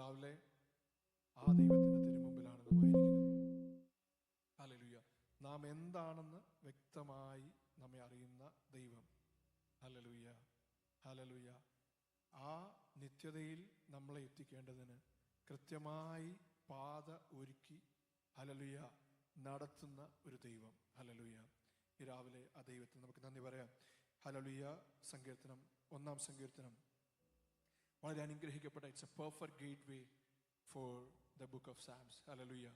രാവിലെ ആ ദൈവത്തിൻ്റെ തിരുമുമ്പിലാണ് നാം ആയിരിക്കുന്നത്. ഹല്ലേലൂയ. നാം എന്താണെന്ന് വ്യക്തമായി നമ്മെ അറിയുന്ന ദൈവം. Hallelujah, hallelujah. ആ നിത്യതയിൽ നമ്മളെ എത്തിക്കേണ്ടതിന് കൃത്യമായി പാത ഒരുക്കി ഹല്ലേലൂയ നടത്തുന്ന ഒരു ദൈവം. ഹല്ലേലൂയ. ഈ രാവിലെ ആ ദൈവത്തിന് നമുക്ക് നന്ദി പറയാം. ഹല്ലേലൂയ. സങ്കീർത്തനം 1-ാം സങ്കീർത്തനം വളരെ അനുഗ്രഹിക്കപ്പെട്ട it's a perfect gateway for the book of Psalms. ഹല്ലേലൂയ.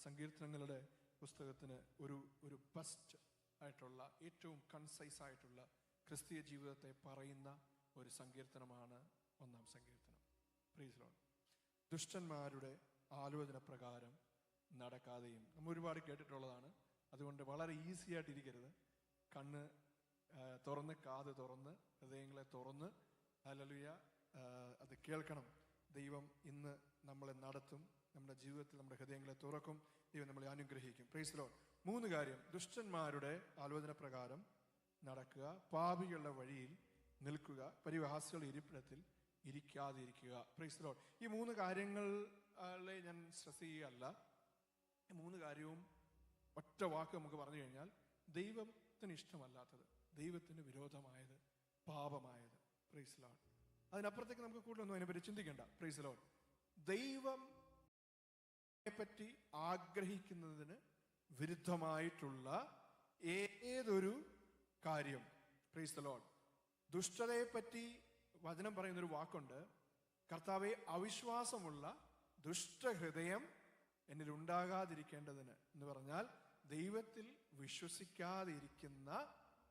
സങ്കീർത്തനങ്ങളുടെ പുസ്തകത്തിന് ഒരു ബെസ്റ്റ് ആയിട്ടുള്ള ഏറ്റവും കൺസൈസ് ആയിട്ടുള്ള ക്രിസ്തീയ ജീവിതത്തെ പറയുന്ന ഒരു സങ്കീർത്തനമാണ് 1-ാം സങ്കീർത്തനം. Price the Lord. ദുഷ്ടന്മാരുടെ ആലോചന പ്രകാരം നടക്കാതെയും നമ്മൾ ഒരുപാട് കേട്ടിട്ടുള്ളതാണ്. അതുകൊണ്ട് വളരെ ഈസി ആയിട്ടിരിക്കരുത്. കണ്ണ് തുറന്ന്, കാത് തുറന്ന്, ഹൃദയങ്ങളെ തുറന്ന് ഹല്ലേലൂയ അത് കേൾക്കണം. ദൈവം ഇന്ന് നമ്മളെ നടത്തും, നമ്മുടെ ജീവിതത്തിൽ നമ്മുടെ ഹൃദയങ്ങളെ തുറക്കും, ദൈവം നമ്മളെ അനുഗ്രഹിക്കും. Price the Lord. 3 കാര്യം: ദുഷ്ടന്മാരുടെ ആലോചന പ്രകാരം നടക്കുക, പാപികളുടെ വഴിയിൽ നിൽക്കുക, പരിഹാസികളുടെ ഇരിപ്പിടത്തിൽ ഇരിക്കാതിരിക്കുക. Praise the Lord. ഈ 3 കാര്യങ്ങളെ ഞാൻ സ്ട്രെസ് ചെയ്യുകയല്ല. ഈ 3 കാര്യവും ഒറ്റ വാക്ക് നമുക്ക് പറഞ്ഞു കഴിഞ്ഞാൽ ദൈവത്തിന് ഇഷ്ടമല്ലാത്തത്, ദൈവത്തിന് വിരോധമായത്, പാപമായത്. Praise the Lord. അതിനപ്പുറത്തേക്ക് നമുക്ക് കൂടുതലൊന്നും അതിനെപ്പറ്റി ചിന്തിക്കേണ്ട. Praise the Lord. ദൈവം പറ്റി ആഗ്രഹിക്കുന്നതിന് വിരുദ്ധമായിട്ടുള്ള ഏതൊരു കാര്യം. Price the Lord. ദുഷ്ടതയെ പറ്റി വചനം പറയുന്നൊരു വാക്കുണ്ട്, കർത്താവെ അവിശ്വാസമുള്ള ദുഷ്ടഹൃദയം എന്നിൽ ഉണ്ടാകാതിരിക്കേണ്ടതിന് എന്ന് പറഞ്ഞാൽ ദൈവത്തിൽ വിശ്വസിക്കാതിരിക്കുന്ന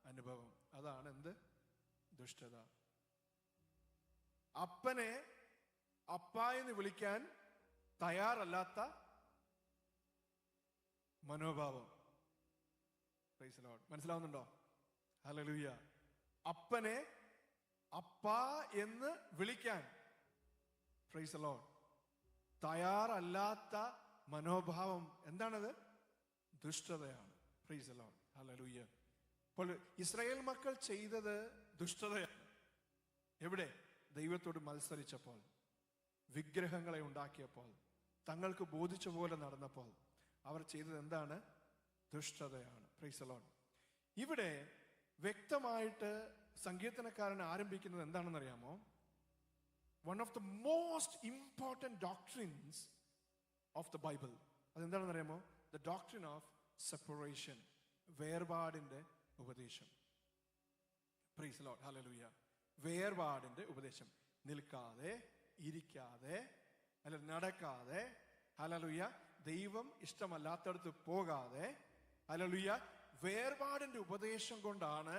അനുഭവം. അതാണ് എന്ത്? ദുഷ്ടത. അപ്പനെ അപ്പായെന്ന് വിളിക്കാൻ തയ്യാറല്ലാത്ത മനോഭാവം. Price the Lord. മനസ്സിലാവുന്നുണ്ടോ? ഹല്ലേലൂയ. അപ്പനെ അപ്പാ എന്ന് വിളിക്കാൻ പ്രൈസ് ദി ലോർഡ് തയ്യാറല്ലാത്ത മനോഭാവം. എന്താണത്? ദുഷ്ടതയാണ്. Praise the Lord. ഹല്ലേലൂയ. അപ്പോൾ ഇസ്രായേൽ മക്കൾ ചെയ്തത് ദുഷ്ടതയാണ്. എവിടെ? ദൈവത്തോട് മത്സരിച്ചപ്പോൾ, വിഗ്രഹങ്ങളെ ഉണ്ടാക്കിയപ്പോൾ, തങ്ങൾക്ക് ബോധിച്ച പോലെ നടന്നപ്പോൾ അവർ ചെയ്തത് എന്താണ്? ദുഷ്ടതയാണ്. Praise the Lord. ഇവിടെ വ്യക്തമായിട്ട് സങ്കീർത്തനക്കാരൻ ആരംഭിക്കുന്നത് എന്താണെന്ന് അറിയാമോ? One of the most important doctrines of the Bible. അതെന്താണെന്ന് അറിയാമോ? ദ ഡോക്ട്രിൻ ഓഫ് സെപ്പറേഷൻ, വേർപാടിന്റെ ഉപദേശം. Praise the Lord. ഹല്ലേലൂയ. വേർപാടിന്റെ ഉപദേശം. നിൽക്കാതെ, ഇരിക്കാതെ, അല്ല നടക്കാതെ, ഹല്ലേലൂയ, ദൈവം ഇഷ്ടമല്ലാത്തടത്ത് പോകാതെ, ഹല്ലേലൂയ, വേർപാടിന്റെ ഉപദേശം കൊണ്ടാണ്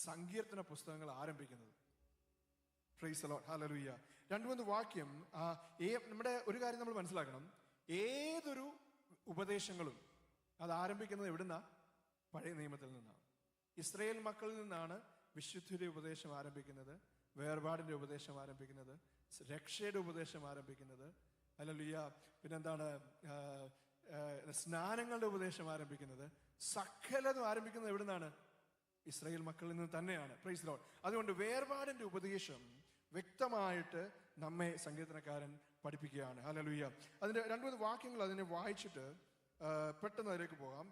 സങ്കീർത്തന പുസ്തകങ്ങൾ ആരംഭിക്കുന്നത്. Price the Lord. ഹല്ലേലൂയ. 2-3 വാക്യം. നമ്മുടെ ഒരു കാര്യം നമ്മൾ മനസ്സിലാക്കണം, ഏതൊരു ഉപദേശങ്ങളും അത് ആരംഭിക്കുന്നത് എവിടുന്നാ? പഴയ നിയമത്തിൽ നിന്നാണ്. ഇസ്രായേൽ മക്കളിൽ നിന്നാണ് വിശുദ്ധിയുടെ ഉപദേശം ആരംഭിക്കുന്നത്, വേർപാടിന്റെ ഉപദേശം ആരംഭിക്കുന്നത്, രക്ഷയുടെ ഉപദേശം ആരംഭിക്കുന്നത്. ഹല്ലേലൂയ. പിന്നെന്താണ്? സ്നാനങ്ങളുടെ ഉപദേശം ആരംഭിക്കുന്നത്. സകലതും ആരംഭിക്കുന്നത് എവിടുന്നാണ്? ഇസ്രായേൽ മക്കളിൽ നിന്ന് തന്നെയാണ്. Price the Lord. അതുകൊണ്ട് വേർപാടിന്റെ ഉപദേശം വ്യക്തമായിട്ട് നമ്മെ സങ്കീർത്തനക്കാരൻ പഠിപ്പിക്കുകയാണ്. ഹല്ലേലൂയ. അതിന്റെ 2-3 വാക്യങ്ങൾ അതിനെ വായിച്ചിട്ട് പെട്ടെന്ന് അതിലേക്ക് പോകാം.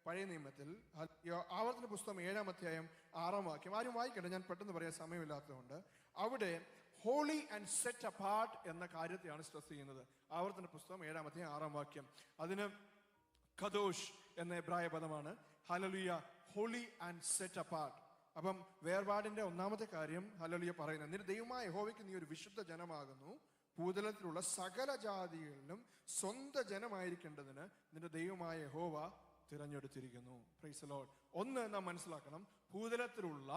പഴയ നിയമത്തിൽ ആവർത്തന പുസ്തകം 7-ാം അധ്യായം 6-ാം വാക്യം. ആരും വായിക്കട്ടെ, ഞാൻ പെട്ടെന്ന് പറയാൻ സമയമില്ലാത്തതുകൊണ്ട്. അവിടെ ഹോളി ആൻഡ് സെറ്റ് അപ്പാർട്ട് എന്ന കാര്യത്തെയാണ് സ്ട്രെസ് ചെയ്യുന്നത്. ആവർത്തന പുസ്തകം 7-ാം അധ്യായം 6-ാം വാക്യം. അതിന് കദോഷ് എന്ന എബ്രായ പദമാണ്. ഹല്ലേലൂയ. Holy and set apart. അപ്പം വേർപാടിന്റെ ഒന്നാമത്തെ കാര്യം ഹല്ലേലൂയ പറയുന്നത്, നിന്റെ ദൈവമായ യഹോവയ്ക്ക് നീ ഒരു വിശുദ്ധ ജനമാകുന്നു, ഭൂതലത്തിലുള്ള സകല ജാതികളിലും സ്വന്തം ജനമായിരിക്കേണ്ടതിന് നിന്റെ ദൈവമായ യഹോവ തിരഞ്ഞെടുത്തിരിക്കുന്നു. Price the Lord. ഒന്ന് നാം മനസ്സിലാക്കണം, ഭൂതലത്തിലുള്ള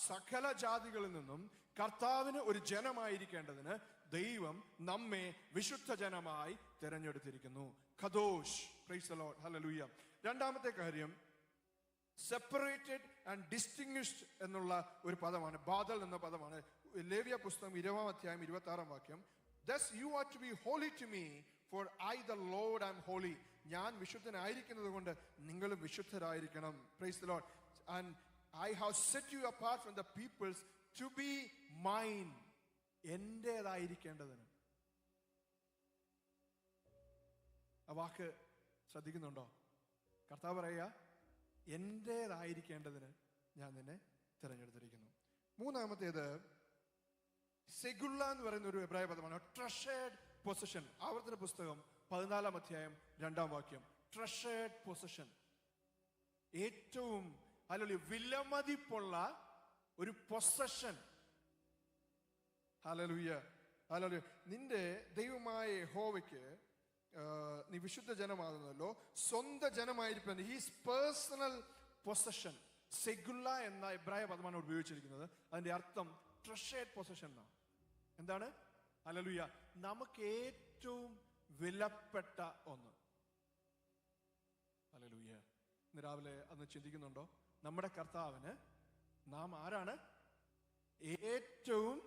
സകല ജാതികളിൽ നിന്നും കർത്താവിന് ഒരു ജനമായിരിക്കേണ്ടതിന് ദൈവം നമ്മെ വിശുദ്ധ ജനമായി തിരഞ്ഞെടുത്തിരിക്കുന്നു. ഖദോഷ്. Praise the Lord. ഹല്ലേലൂയ. രണ്ടാമത്തെ കാര്യം സെപ്പറേറ്റഡ് ആൻഡ് ഡിസ്റ്റിങ്വിഷ്ഡ് എന്നുള്ള ഒരു പദമാണ്, ബാദൽ എന്ന പദമാണ്. ലേവ്യ പുസ്തകം 20-ാം അധ്യായം 26-ാം വാക്യം. Thus you are to be holy to me, for I the Lord am holy. ഞാൻ വിശുദ്ധനായിരിക്കുന്നത് കൊണ്ട് നിങ്ങളും വിശുദ്ധരായിരിക്കണം. Praise the Lord. And I have set you apart from the peoples to be mine. എന്റേതായിരിക്കേണ്ടതിന്. ആ വാക്ക് ശ്രദ്ധിക്കുന്നുണ്ടോ? കർത്താവ് പറയുക, എന്റേതായിരിക്കേണ്ടതിന് ഞാൻ നിന്നെ തിരഞ്ഞെടുത്തിരിക്കുന്നു. മൂന്നാമത്തേത് സെഗുള്ള എന്ന് പറയുന്ന ഒരു എബ്രായ പദമാണ്. Treasured position. ആവർത്തന പുസ്തകം 14 അധ്യായം 2 വാക്യം. ട്രഷേർഡ് പൊസിഷൻ, ഏറ്റവും അല്ലെങ്കിൽ വിലമതിപ്പുള്ള ഒരു പൊസഷൻ. Hallelujah, hallelujah. നിന്റെ ദൈവമായ യഹോവയ്ക്ക് നീ വിശുദ്ധ ജനമാകുന്നല്ലോ, സ്വന്തം ജനമായിരിക്കും. His personal possession. സെഗുള്ള എന്ന എബ്രായ പദമാണ് ഉപയോഗിച്ചിരിക്കുന്നത്. അതിന്റെ അർത്ഥം ട്രഷേർഡ് പൊസഷൻ എന്നാണ്. എന്താണ്? ഹല്ലേലൂയ, നമുക്ക് ഏറ്റവും വിലപ്പെട്ട ഒന്ന്. ഹല്ലേലൂയ. ഇന്ന് രാവിലെ അന്ന് ചിന്തിക്കുന്നുണ്ടോ? നമ്മുടെ കർത്താവിന് നാം ആരാണ്? ഏറ്റവും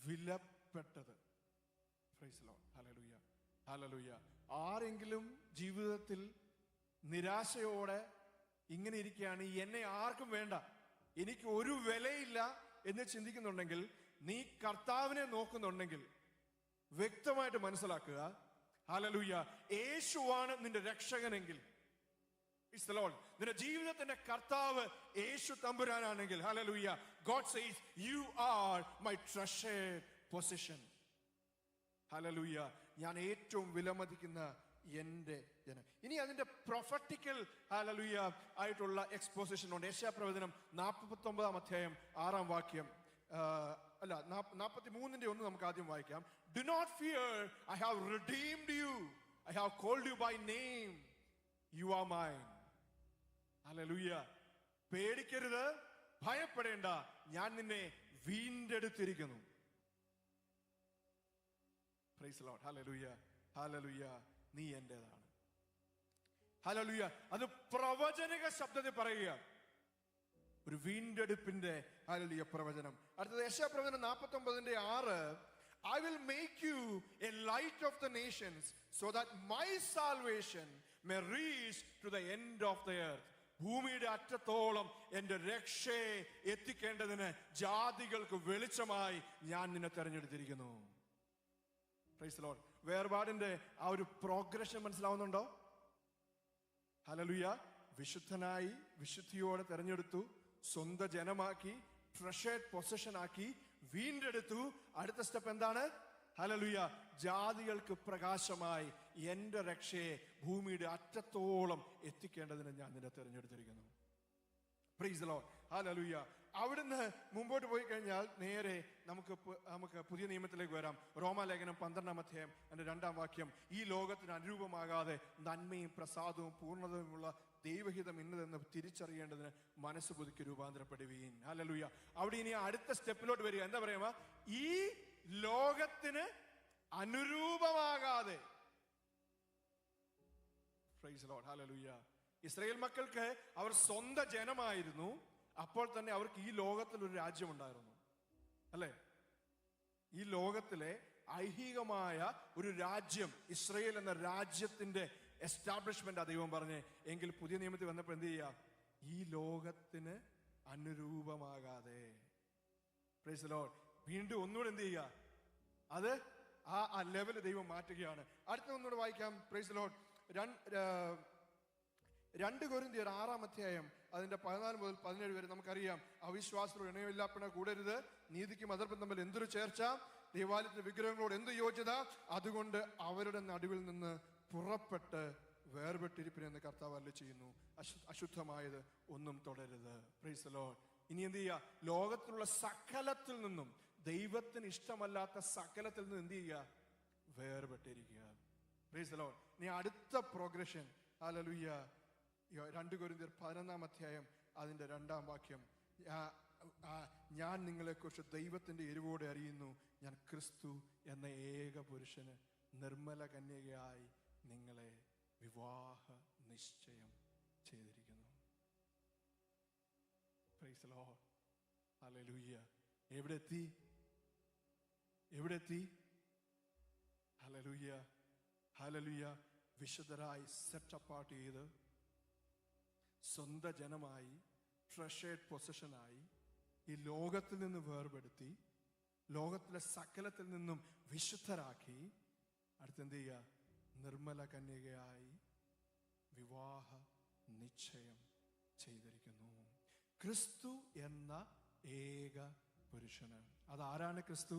വിലപ്പെട്ടത്. Praise the Lord. ഹല്ലേലൂയ, ഹല്ലേലൂയ. ആരെങ്കിലും ജീവിതത്തിൽ നിരാശയോടെ ഇങ്ങനെ ഇരിക്കുകയാണ്, എന്നെ ആർക്കും വേണ്ട, എനിക്ക് ഒരു വിലയില്ല എന്ന് ചിന്തിക്കുന്നുണ്ടെങ്കിൽ, നീ കർത്താവിനെ നോക്കുന്നുണ്ടെങ്കിൽ വ്യക്തമായിട്ട് മനസ്സിലാക്കുക, ഹല്ലേലൂയ, യേശുവാണ് നിന്റെ രക്ഷകനെങ്കിൽ, നിന്റെ ജീവിതത്തിന്റെ കർത്താവ് യേശു തമ്പുരാനാണെങ്കിൽ, ഹല്ലേലൂയ, God says you are my treasured possession. ഹല്ലേലൂയ, ഞാൻ ഏറ്റവും വിലമതിക്കുന്ന എന്റെ ജനം. ഇനി അതിന്റെ പ്രൊഫറ്റിക്കൽ ഹല്ലേലൂയ ആയിട്ടുള്ള എക്സ്പോസിഷൻ ഉണ്ട്. യെശയ്യാപ്രവചനം 49 അധ്യായം 6 വാക്യം. അല്ല, 43 ഒന്ന് നമുക്ക് ആദ്യം വായിക്കാം. Do not fear, I have redeemed you, I have called you by name, you are mine. ഹല്ലേലൂയ. പേടിക്കരുത്, ഭയപ്പെടേണ്ട, ഞാൻ നിന്നെ വീണ്ടെടുത്തിരിക്കുന്നു. Praise the Lord. ഹല്ലേലൂയ, ഹല്ലേലൂയ. നീ എന്റേതാണ്. ഹല്ലേലൂയ. അത് പ്രവചനിക ശബ്ദത്തിൽ പറയുക, ഒരു വീണ്ടെടുപ്പിന്റെ ഹല്ലേലൂയ പ്രവചനം. അടുത്തത് യെശയ്യാപ്രവചനം 49:6. I will make you a light of the nations so that my salvation may reach to the end of the earth. ഭൂമിയുടെ അറ്റത്തോളം എന്റെ രക്ഷയെ എത്തിക്കേണ്ടതിന് ജാതികൾക്ക് വെളിച്ചമായി ഞാൻ നിന്നെ തെരഞ്ഞെടുത്തിരിക്കുന്നു. Praise the Lord. വേർപാടിന്റെ ആ ഒരു പ്രോഗ്രഷൻ മനസ്സിലാവുന്നുണ്ടോ? ഹല്ലേലൂയ. വിശുദ്ധനായി വിശുദ്ധിയോടെ തെരഞ്ഞെടുത്തു, സ്വന്തം ജനമാക്കി, ട്രഷേർഡ് പൊസഷൻ ആക്കി, വീണ്ടെടുത്തു. അടുത്ത സ്റ്റെപ്പ് എന്താണ്? ഹല്ലേലൂയ, ജാതികൾക്ക് പ്രകാശമായി എന്റെ രക്ഷയെ ഭൂമിയുടെ അറ്റത്തോളം എത്തിക്കേണ്ടതിന് ഞാൻ നിന്നെ തിരഞ്ഞെടുത്തിരിക്കുന്നു. Price the Lord. ഹല്ലേലൂയ. അവിടുന്ന് മുമ്പോട്ട് പോയി കഴിഞ്ഞാൽ നേരെ നമുക്ക് പുതിയ നിയമത്തിലേക്ക് വരാം. റോമാലേഖനം 12 അധ്യായം 2 വാക്യം. ഈ ലോകത്തിന് അനുരൂപമാകാതെ നന്മയും പ്രസാദവും പൂർണ്ണതയുമുള്ള ദൈവഹിതം ഇന്നതെന്ന് തിരിച്ചറിയേണ്ടതിന് മനസ്സ് പുതുക്കി രൂപാന്തരപ്പെടുവീൻ. ഹല്ലേലൂയ. അവിടെ ഇനി അടുത്ത സ്റ്റെപ്പിലോട്ട് വരിക. എന്താ പറയുക? ഈ ലോകത്തിന് അനുരൂപമാകാതെ. Praise the Lord. ഹല്ലേലൂയ. ഇസ്രായേൽ മക്കൾക്ക് അവർ സ്വന്തം ജനമായിരുന്നു. അപ്പോൾ തന്നെ അവർക്ക് ഈ ലോകത്തിൽ ഒരു രാജ്യമുണ്ടായിരുന്നു, അല്ലേ? ഈ ലോകത്തിലെ ഐഹികമായ ഒരു രാജ്യം, ഇസ്രായേൽ എന്ന രാജ്യത്തിന്റെ എസ്റ്റാബ്ലിഷ്മെന്റ് ആ ദൈവം പറഞ്ഞേ. എങ്കിൽ പുതിയ നിയമത്തിൽ വന്നപ്പോൾ എന്ത് ചെയ്യുക? ഈ ലോകത്തിന് അനുരൂപമാകാതെ. Praise the Lord. വീണ്ടും ഒന്നുകൂടെ എന്ത് ചെയ്യുക? അത് ആ ലെവൽ ദൈവം മാറ്റുകയാണ്. അടുത്ത ഒന്നുകൂടെ വായിക്കാം. Price the Lord. 2 കൊരിന്ത്യർ 6 അധ്യായം അതിന്റെ 14 മുതൽ 17 വരെ നമുക്കറിയാം. അവിശ്വാസത്തോട് ഇണയില്ലാപ്പിണ കൂടരുത്, നീതിക്കും അതർപ്പം തമ്മിൽ എന്തൊരു ചേർച്ച, ദൈവാലയത്തിന്റെ വിഗ്രഹങ്ങളോട് എന്ത് യോഗ്യത, അതുകൊണ്ട് അവരുടെ നടുവിൽ നിന്ന് പുറപ്പെട്ട് വേർപെട്ടിരിപ്പിനെന്ന് കർത്താവ് അരുളി ചെയ്യുന്നു. അശുദ്ധമായത് ഒന്നും തുടരുത്. Price the Lord. ഇനി എന്ത് ചെയ്യുക? ലോകത്തിലുള്ള സകലത്തിൽ നിന്നും, ദൈവത്തിന് ഇഷ്ടമല്ലാത്ത സകലത്തിൽ നിന്നും എന്ത് ചെയ്യുക? വേർപെട്ടിരിക്കുക. Praise the Lord. ഇനി അടുത്ത പ്രോഗ്രഷൻ. ഹല്ലേലൂയ. 2 കൊരിന്ത്യർ 11 അധ്യായം അതിന്റെ 2 വാക്യം. ഞാൻ നിങ്ങളെക്കുറിച്ച് ദൈവത്തിന്റെ എരിവോടെ അറിയുന്നു, ഞാൻ ക്രിസ്തു എന്ന ഏക പുരുഷന് നിർമ്മല കന്യകയായി നിങ്ങളെ വിവാഹ നിശ്ചയം ചെയ്തിരിക്കുന്നു. Praise the Lord. ഹല്ലേലൂയ. എവിടെ എത്തി? ഹല്ലേലൂയ, ഹല്ലേലൂയ. വിശുദ്ധരായി സെറ്റ് അപ്പാർട്ട് ചെയ്ത്, സ്വന്തം ജനമായി, ട്രഷേർഡ് പൊസഷനായി, ഈ ലോകത്തിൽ നിന്ന് വേർപെടുത്തി, ലോകത്തിലെ സകലത്തിൽ നിന്നും വിശുദ്ധരാക്കി, അടുത്തെന്ത് ചെയ്യുക? നിർമ്മല കന്യകയായി വിവാഹ നിശ്ചയം ചെയ്തിരിക്കുന്നു. ക്രിസ്തു എന്ന ഏക പുരുഷന്. അതാരാണ് ക്രിസ്തു?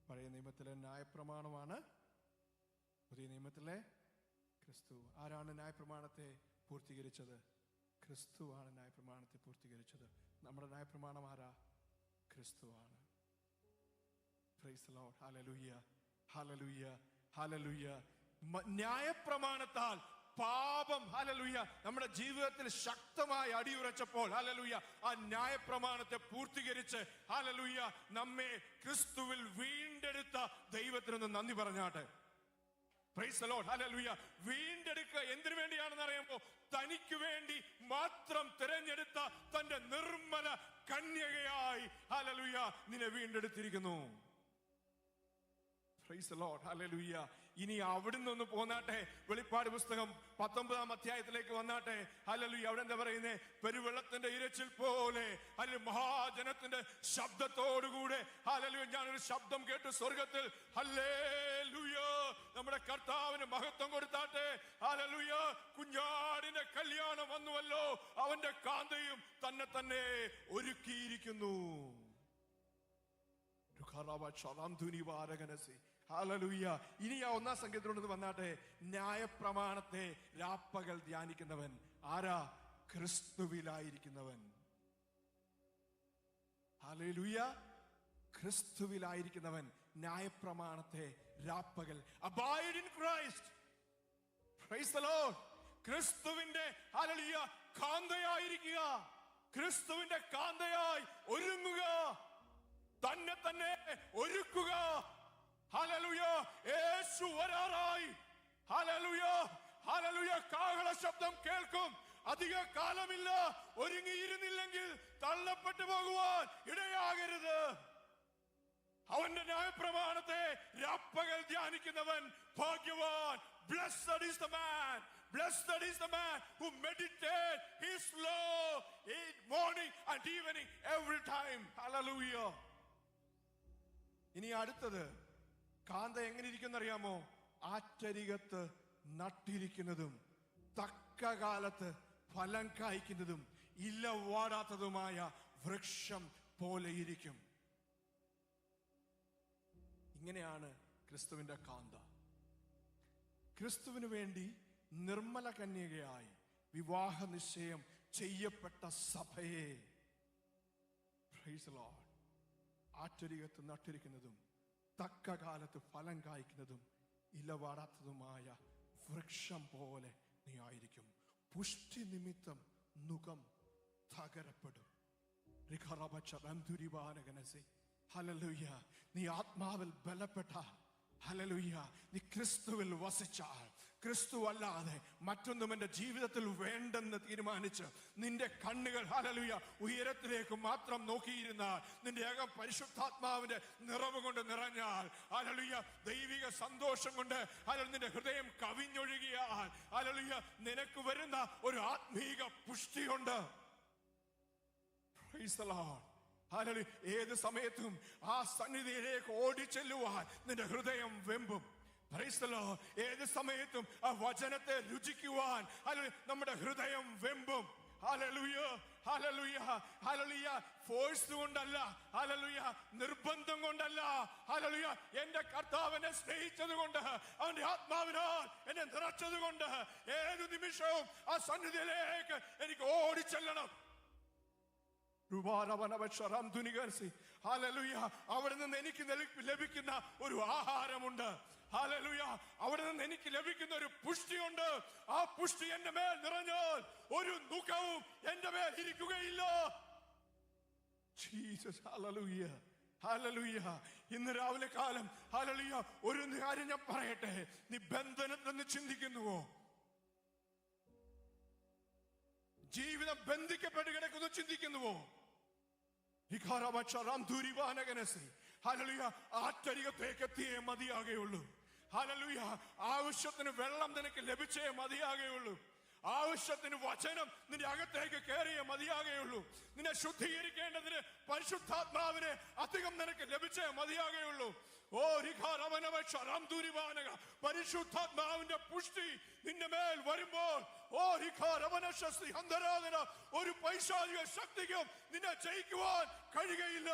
പഴയ നിയമത്തിലെ ന്യായപ്രമാണമാണ്, പുതിയ നിയമത്തിലെ ക്രിസ്തു. ആരാണ് ന്യായപ്രമാണത്തെ പൂർത്തീകരിച്ചത്? ക്രിസ്തുവാണ് ന്യായപ്രമാണത്തെ പൂർത്തീകരിച്ചത്. നമ്മുടെ ന്യായപ്രമാണം ആരാ? ക്രിസ്തുവാണ്. Praise the Lord. ഹല്ലേലൂയ, ഹല്ലേലൂയ, ഹല്ലേലൂയ. ന്യായപ്രമാണത്താൽ പാപം, ഹല്ലേലൂയ, നമ്മുടെ ജീവിതത്തിൽ ശക്തമായി അടിയുറച്ചപ്പോൾ, ഹല്ലേലൂയ, ആ ന്യായപ്രമാണത്തെ പൂർത്തീകരിച്ച്, ഹല്ലേലൂയ, നമ്മെ ക്രിസ്തുവിൽ വീണ്ടെടുത്ത ദൈവത്തിനൊന്ന് നന്ദി പറഞ്ഞാട്ടെ. Price the Lord. ഹല്ലേലൂയ. വീണ്ടെടുക്കുക എന്തിനു വേണ്ടിയാണെന്ന് അറിയുമ്പോ, തനിക്ക് വേണ്ടി മാത്രം തിരഞ്ഞെടുത്ത തന്റെ നിർമ്മല കന്യകയായി, ഹല്ലേലൂയ, നിന്നെ വീണ്ടെടുത്തിരിക്കുന്നു. Praise the Lord. ഹല്ലേലൂയ. ഇനി അവിടുന്ന് ഒന്ന് പോന്നാട്ടെ, വെളിപ്പാട് പുസ്തകം 19-ാം അധ്യായത്തിലേക്ക് വന്നാട്ടെ. ഹല്ലേലൂയ. അവിടെ എന്താ പറയുന്നേ? പെരുവെള്ളത്തിന്റെ ഇരച്ചിൽ പോലെ, അല്ലെങ്കിൽ മഹാജനത്തിന്റെ ശബ്ദത്തോടുകൂടെ, ഹല്ലേലൂയ, ഞാനൊരു ശബ്ദം കേട്ടു സ്വർഗത്തിൽ. ഹല്ലേലൂയ, നമ്മുടെ കർത്താവിന് മഹത്വം കൊടുത്താട്ടെ. ഹല്ലേലൂയ, കുഞ്ഞാടിന്റെ കല്യാണം വന്നുവല്ലോ, അവന്റെ കാന്തയും തന്നെ ഒരുക്കിയിരിക്കുന്നു. ഹല്ലേലൂയ. ഇനി ആ 1-ാം സംഗീതത്തിലോട്ട് വന്നാട്ടെ. ന്യായപ്രമാണത്തെ രാപ്പകൽ ധ്യാനിക്കുന്നവൻ ആരാ? ക്രിസ്തുവിലായിരിക്കുന്നവൻ. ഹല്ലേലൂയ. ക്രിസ്തുവിലായിരിക്കുന്നവൻ ന്യായപ്രമാണത്തെ രാപ്പകൽ. Abide in Christ. Praise the Lord. ക്രിസ്തുവിന്റെ, ഹല്ലേലൂയ, കാന്തയായിരിക്കുക. ക്രിസ്തുവിന്റെ കാന്തയായി ഒരുങ്ങുക, തന്നെ ഒരുക്കുക. ഹല്ലേലൂയ. യേശു വരാറായി. ഹല്ലേലൂയ, ഹല്ലേലൂയ. കാഹള ശബ്ദം കേൾക്കും. അധിക കാലമില്ല. ഒരുങ്ങിയിരുന്നില്ലെങ്കിൽ തള്ളപ്പെട്ടു പോകുവാൻ ഇടയാകരുത്. അവന്റെ ന്യായപ്രമാണത്തെ രാപ്പകൽ ധ്യാനിക്കുന്നവൻ ഭാഗ്യവാൻ. Blessed is the man, blessed is the man who meditate his law in morning and evening every time. Hallelujah. ഇനി അടുത്തത്, കാന്ത എങ്ങനെ ഇരിക്കുന്ന അറിയാമോ? ആറ്റരികത്ത് നട്ടിരിക്കുന്നതും തക്ക കാലത്ത് ഫലം കായ്ക്കുന്നതും ഇല വാടാത്തതുമായ വൃക്ഷം പോലെ ഇരിക്കും. ഇങ്ങനെയാണ് ക്രിസ്തുവിന്റെ കാന്ത. ക്രിസ്തുവിന് വേണ്ടി നിർമ്മല കന്യകയായി വിവാഹ നിശ്ചയം ചെയ്യപ്പെട്ട സഭയെ, പ്രൈസ് ദി ലോർഡ്, ആറ്റരികത്ത് നട്ടിരിക്കുന്നതും തക്ക കാലത്ത് ഫലം കായ്ക്കുന്നതും ഇലവാടാത്തതുമായ വൃക്ഷം പോലെ നീ ആയിരിക്കും. പുഷ്ടി നിമിത്തം മുഖം തകരപ്പെടും. ഹല്ലേലൂയ. നീ ആത്മാവിൽ ബലപ്പെട്ടാൽ, ഹല്ലേലൂയ, നീ ക്രിസ്തുവിൽ വസിച്ചാൽ, ക്രിസ്തു അല്ലാതെ മറ്റൊന്നും എന്റെ ജീവിതത്തിൽ വേണ്ടെന്ന് തീരുമാനിച്ച് നിന്റെ കണ്ണുകൾ, ഹല്ലേലൂയ, ഉയരത്തിലേക്ക് മാത്രം നോക്കിയിരുന്നാൽ, നിന്റെ അകം പരിശുദ്ധാത്മാവിന്റെ നിറവ് കൊണ്ട് നിറഞ്ഞാൽ, ഹല്ലേലൂയ, ദൈവിക സന്തോഷം കൊണ്ട്, ഹല്ലേലൂയ, നിന്റെ ഹൃദയം കവിഞ്ഞൊഴുകിയാൽ, ഹല്ലേലൂയ, നിനക്ക് വരുന്ന ഒരു ആത്മീക പുഷ്ടിയുണ്ട്. Praise the Lord. ഹല്ലേലൂയ. ഏത് സമയത്തും ആ സന്നിധിയിലേക്ക് ഓടിച്ചെല്ലുവാൻ നിന്റെ ഹൃദയം വെമ്പും. Price the Lord. ഏത് സമയത്തും ആ വചനത്തെ രുചിക്കുവാൻ, ഹല്ലേലൂയ, നമ്മുടെ ഹൃദയം വെമ്പും. ഹല്ലേലൂയ, ഹല്ലേലൂയ, ഹല്ലേലൂയ. ഫോഴ്സ് കൊണ്ടല്ല, ഹല്ലേലൂയ, നിർബന്ധം കൊണ്ടല്ല, ഹല്ലേലൂയ, എന്റെ കർത്താവിനെ സ്നേഹിച്ചത് കൊണ്ട്, അവന്റെ ആത്മാവിനാൽ എന്നെ നിറച്ചത് കൊണ്ട് ഏതു നിമിഷവും ആ സന്നിധിയിലേക്ക് എനിക്ക് ഓടിച്ചെല്ലണം. ഹല്ലേലൂയ. അവിടെ നിന്ന് എനിക്ക് ലഭിക്കുന്ന ഒരു ആഹാരമുണ്ട്. ഹല്ലേലൂയ. അവിടെ നിന്ന് എനിക്ക് ലഭിക്കുന്ന ഒരു പുഷ്ടിയുണ്ട്. ആ പുഷ്ടി എന്റെ മേൽ നിറഞ്ഞാൽ ഒരു ദുഃഖവും എന്റെ മേൽ ഇരിക്കുകയില്ല. ജീസസ്. Hallelujah, hallelujah. ഇന്ന് രാവിലെ കാലം, ഹല്ലേലൂയ, ഒരു കാര്യം ഞാൻ പറയട്ടെ. നീ ബന്ധനത്തിൽ ചിന്തിക്കുന്നുവോ? ജീവിതം ബന്ധിക്കപ്പെട്ട് കിടക്കുന്നു ചിന്തിക്കുന്നുവോ? ആറ്റരികത്തേക്ക് എത്തിയേ മതിയാകുള്ളൂ. ഹല്ലേലൂയ. ആവശ്യത്തിന് വെള്ളം നിനക്ക് ലഭിച്ചേ മതിയാകുള്ളൂ. ആവശ്യത്തിന് വചനം നിന്റെ അകത്തേക്ക് കയറിയേ മതിയാകുകയുള്ളൂ. നിന്നെ ശുദ്ധീകരിക്കേണ്ടതിന് പരിശുദ്ധാത്മാവിനെ അധികം നിനക്ക് ലഭിച്ചേ മതിയാകുകയുള്ളൂ. പരിശുദ്ധാത്മാവിന്റെ പുഷ്ടി നിന്റെ മേൽ വരുമ്പോൾ ഒരു പൈശാചിക ശക്തിക്കും നിന്നെ ജയിക്കുവാൻ കഴിയുകയില്ല.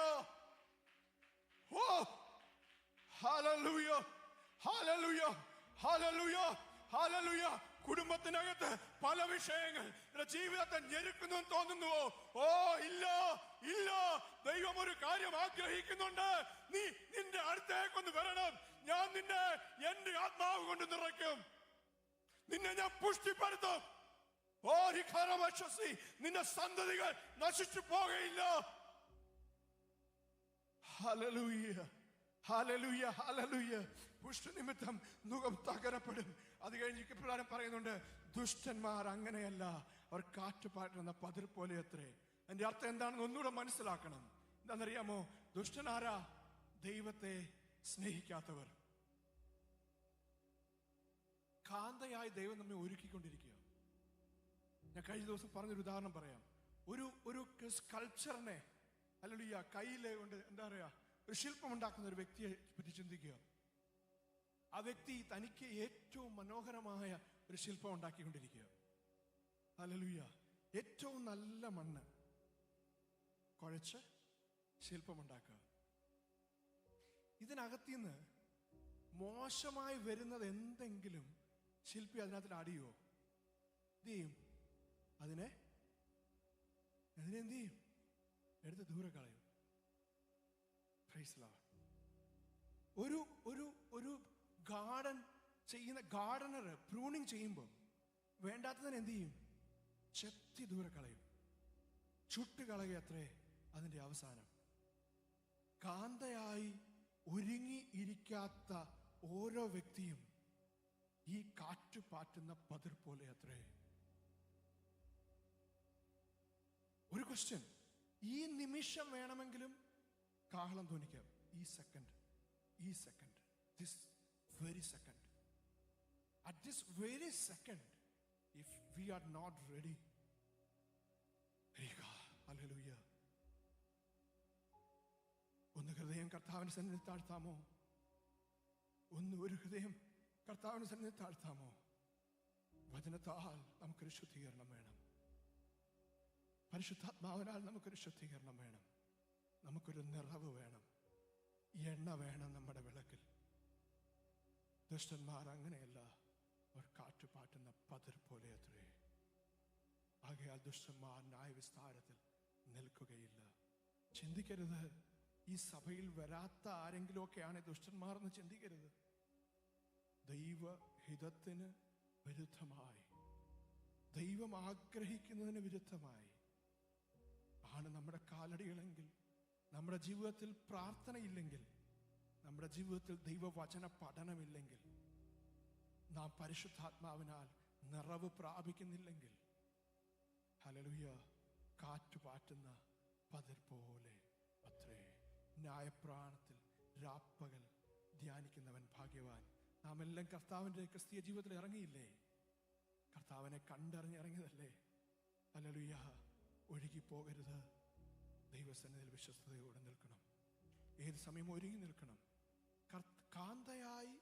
ഓ ഹല്ലേലൂയ, ഹല്ലേലൂയ, ഹല്ലേലൂയ, ഹല്ലേലൂയ. കുടുംബത്തിനകത്ത് പല വിഷയങ്ങൾ ജീവിതത്തെ ഞെരുക്കുന്നു തോന്നുന്നുവോ? ഓ ഇല്ല, ഇല്ല. ദൈവം ഒരു കാര്യം ആഗ്രഹിക്കുന്നുണ്ട്. നീ നിന്റെ അടുത്തേക്കൊന്ന് വരണം. ഞാൻ നിന്നെ എന്റെ ആത്മാവ് കൊണ്ട് നിറയ്ക്കും. നിന്നെ ഞാൻ പുഷ്ടിപ്പെടുത്തും. ഓ രിഖാരമശസി, നിന്റെ സന്തതികൾ നശിച്ചു പോകയില്ല. ഹല്ലേലൂയ, ഹല്ലേലൂയ, ഹല്ലേലൂയ. പുഷ്ടി നിമിത്തം മുഖം തകരപ്പെടും. അത് കഴിഞ്ഞ് ഇപ്രകാരം പറയുന്നുണ്ട്, ദുഷ്ടന്മാർ അങ്ങനെയല്ല, അവർ കാറ്റുപാറ്റുന്ന പതിർ പോലെ അത്രേ. എന്റെ അർത്ഥം എന്താണെന്ന് ഒന്നുകൂടെ മനസ്സിലാക്കണം. എന്താണെന്നറിയാമോ? ദുഷ്ടനാരാ? ദൈവത്തെ സ്നേഹിക്കാത്തവർ. കാന്തയായി ദൈവം നമ്മെ ഒരുക്കിക്കൊണ്ടിരിക്കുക. ഞാൻ കഴിഞ്ഞ ദിവസം പറഞ്ഞൊരു ഉദാഹരണം പറയാം. ഒരു സ്കൾപ്ചറിനെ അല്ലെങ്കിൽ കയ്യിലെ കൊണ്ട് എന്താ പറയാ, ഒരു ശില്പം ഉണ്ടാക്കുന്ന ഒരു വ്യക്തിയെ പറ്റി ചിന്തിക്കുക. ആ വ്യക്തി തനിക്ക് ഏറ്റവും മനോഹരമായ ഒരു ശില്പം ഉണ്ടാക്കിക്കൊണ്ടിരിക്കുക. ഹല്ലേലൂയ. ഏറ്റവും നല്ല മണ്ണ് കുഴച്ച് ശില്പമുണ്ടാക്കുക. ഇതിനകത്തിന്ന് മോശമായി വരുന്നത് എന്തെങ്കിലും ശില്പി അതിനകത്ത് അടിയോ? എന്ത് ചെയ്യും? അതിനെ എന്ത് ചെയ്യും? എടുത്ത് ദൂരെ കളയും. ഒരു ഗാർഡൻ ചെയ്യുന്ന ഗാർഡനർ പ്രൂണിങ് ചെയ്യുമ്പോൾ വേണ്ടാത്തതിന് എന്ത് ചെയ്യും? ചെത്തി ദൂരെ കളയും, ചുട്ട് കളയുക. അത്രേ അതിന്റെ അവസാനം. കാന്തയായി ഒരുങ്ങി ഇരിക്കാത്ത ഓരോ വ്യക്തിയും ഈ കാറ്റു പാറ്റുന്ന പതിർ പോലെ അത്രേ. ഒരു ക്വസ്റ്റ്യൻ, ഈ നിമിഷം വേണമെങ്കിലും കാഹളം ധ്വനിക്കാം. ഈ second, this very second, at this very second, if we are not ready, hallelujah. ഒന്ന് ഹൃദയം കർത്താവിന്റെ സന്നിധിയിൽ താഴ്ത്താമോ? ഒരു ഹൃദയം കർത്താവിന്റെ സന്നിധിയിൽ താഴ്ത്താമോ? വചനത്താൽ നമുക്കൊരു ശുദ്ധീകരണം വേണം. പരിശുദ്ധാത്മാവിനാൽ നമുക്കൊരു ശുദ്ധീകരണം വേണം. നമുക്കൊരു നിറവ് വേണം. എണ്ണ വേണം നമ്മുടെ വിളക്കിൽ. ദുഷ്ടന്മാർ അങ്ങനെയല്ല, അവർ കാറ്റുപാറ്റുന്ന പതിർ പോലെ അത്രേ. ആകയാൽ ദുഷ്ടന്മാർ ന്യായവിസ്താരത്തിൽ നിൽക്കുകയില്ല. ചിന്തിക്കരുത്, ഈ സഭയിൽ വരാത്ത ആരെങ്കിലും ഒക്കെയാണ് ദുഷ്ടന്മാർ എന്ന് ചിന്തിക്കരുത്. ദൈവഹിതത്തിന് വിരുദ്ധമായി, ദൈവം ആഗ്രഹിക്കുന്നതിന് വിരുദ്ധമായി ആണ് നമ്മുടെ കാലടികളെങ്കിൽ, നമ്മുടെ ജീവിതത്തിൽ പ്രാർത്ഥനയില്ലെങ്കിൽ, നമ്മുടെ ജീവിതത്തിൽ ദൈവവചന പഠനമില്ലെങ്കിൽ, നാം പരിശുദ്ധാത്മാവിനാൽ നിറവ് പ്രാപിക്കുന്നില്ലെങ്കിൽ, ഹല്ലേലൂയ, കാറ്റുപാറ്റുന്ന പതിർ പോലെ അത്രേ. ന്യായപ്രാണത്തിൽ രാപ്പകൽ ധ്യാനിക്കുന്നവൻ ഭാഗ്യവാൻ. നാം എല്ലാം കർത്താവിന്റെ ക്രിസ്തീയ ജീവിതത്തിൽ ഇറങ്ങിയില്ലേ? കർത്താവിനെ കണ്ടറിഞ്ഞിറങ്ങിയതല്ലേ? ഹല്ലേലൂയ. ഒഴുകി പോകരുത്. ദൈവസന്നിധിയിൽ വിശ്വസ്തയോടെ നിൽക്കണം. ഏത് സമയവും ഒരുങ്ങി നിൽക്കണം. കാന്തയായി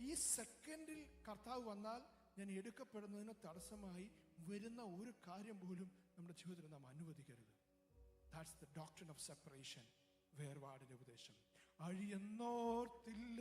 ഈ സെക്കൻഡിൽ കർത്താവ് വന്നാൽ ഞാൻ എടുക്കപ്പെടുന്നതിന് തടസ്സമായി വരുന്ന ഒരു കാര്യം പോലും നമ്മുടെ ജീവിതത്തിൽ നാം അനുവദിക്കരുത്. That's the doctrine of separation. വേർപാടിന്റെ ഉപദേശം. അഴിയെന്നോർത്തില്ല